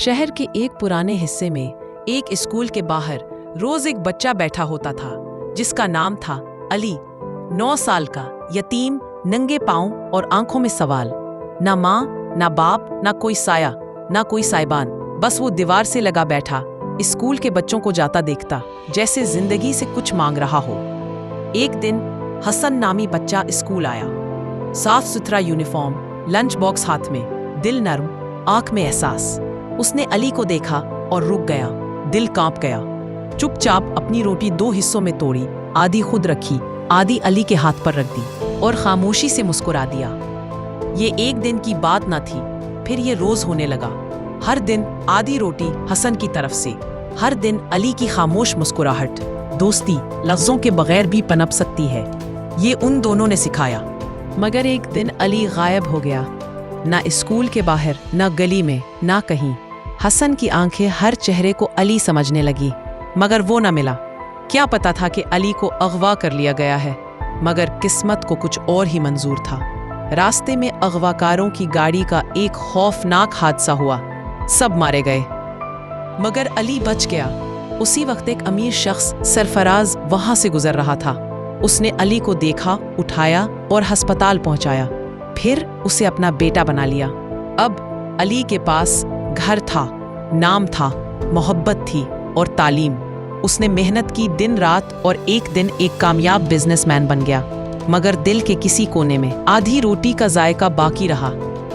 शहर के एक पुराने हिस्से में एक स्कूल के बाहर रोज एक बच्चा बैठा होता था जिसका नाम था अली। 9 साल का, यतीम, नंगे पांव और आंखों में सवाल। ना माँ, ना बाप, ना कोई साया, ना कोई साइबान। बस वो दीवार से लगा बैठा स्कूल के बच्चों को जाता देखता, जैसे जिंदगी से कुछ मांग रहा हो। एक दिन हसन नामी बच्चा स्कूल आया। साफ सुथरा यूनिफॉर्म, लंच बॉक्स हाथ में, दिल नर्म, आंख में एहसास। उसने अली को देखा और रुक गया, दिल कांप गया। चुपचाप अपनी रोटी 2 हिस्सों में तोड़ी, आधी खुद रखी, आधी अली के हाथ पर रख दी और खामोशी से मुस्कुरा दिया। ये एक दिन की बात न थी, फिर ये रोज होने लगा। हर दिन आधी रोटी हसन की तरफ से, हर दिन अली की खामोश मुस्कुराहट। दोस्ती लफ्जों के बगैर भी पनप सकती है, ये उन दोनों ने सिखाया। मगर एक दिन अली गायब हो गया, ना स्कूल के बाहर, ना गली में, ना कहीं। हसन की आंखें हर चेहरे को अली समझने लगी, मगर वो ना मिला। क्या पता था कि अली को अगवा कर लिया गया है, मगर किस्मत को कुछ और ही मंजूर था। रास्ते में अगवाकारों की गाड़ी का एक खौफनाक हादसा हुआ, सब मारे गए, मगर अली बच गया। उसी वक्त एक अमीर शख्स सरफराज वहां से गुजर रहा था। उसने अली को देखा, उठाया और अस्पताल पहुंचाया, फिर उसे अपना बेटा बना लिया। अब अली के पास घर था, नाम था, मोहब्बत थी और तालीम। उसने मेहनत की दिन रात और एक दिन एक कामयाब बिजनेसमैन बन गया। मगर दिल के किसी कोने में आधी रोटी का जायका बाकी रहा।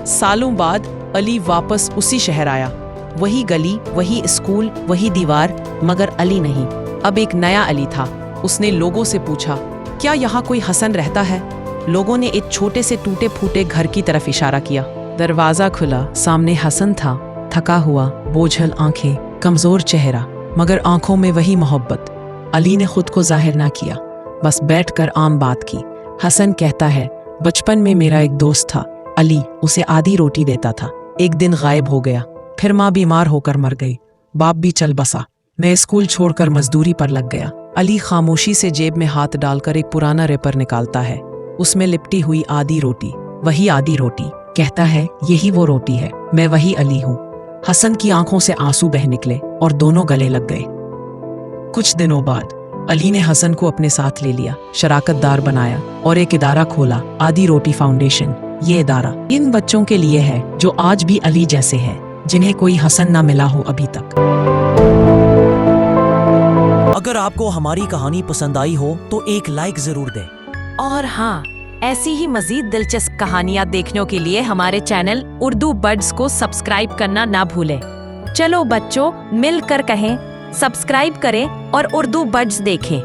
सालों बाद अली वापस उसी शहर आया, वही गली, वही स्कूल, वही दीवार, मगर अली नहीं। अब एक नया अली था। उसने लोगों से पूछा, क्या यहाँ कोई हसन रहता है? लोगों ने एक छोटे से टूटे फूटे घर की तरफ इशारा किया। दरवाजा खुला, सामने हसन था, थका हुआ, बोझल आंखें, कमजोर चेहरा, मगर आंखों में वही मोहब्बत। अली ने खुद को जाहिर ना किया, बस बैठकर आम बात की। हसन कहता है, बचपन में मेरा एक दोस्त था अली, उसे आधी रोटी देता था। एक दिन गायब हो गया, फिर माँ बीमार होकर मर गई, बाप भी चल बसा, मैं स्कूल छोड़कर मजदूरी पर लग गया। अली खामोशी से जेब में हाथ डालकर एक पुराना रेपर निकालता है, उसमें लिपटी हुई आधी रोटी, वही आधी रोटी। कहता है, यही वो रोटी है, मैं वही अली हूँ। हसन की आंखों से आंसू बह निकले और दोनों गले लग गए। कुछ दिनों बाद अली ने हसन को अपने साथ ले लिया, शराकतदार बनाया और एक इदारा खोला, आधी रोटी फाउंडेशन। ये इदारा इन बच्चों के लिए है जो आज भी अली जैसे हैं, जिन्हें कोई हसन ना मिला हो अभी तक। अगर आपको हमारी कहानी पसंद आई हो तो एक लाइक जरूर दें। और हाँ, ऐसी ही मजीद दिलचस्प कहानियाँ देखने के लिए हमारे चैनल उर्दू बर्ड्स को सब्सक्राइब करना ना भूलें। चलो बच्चों, मिलकर कहें, सब्सक्राइब करें और उर्दू बर्ड्स देखें।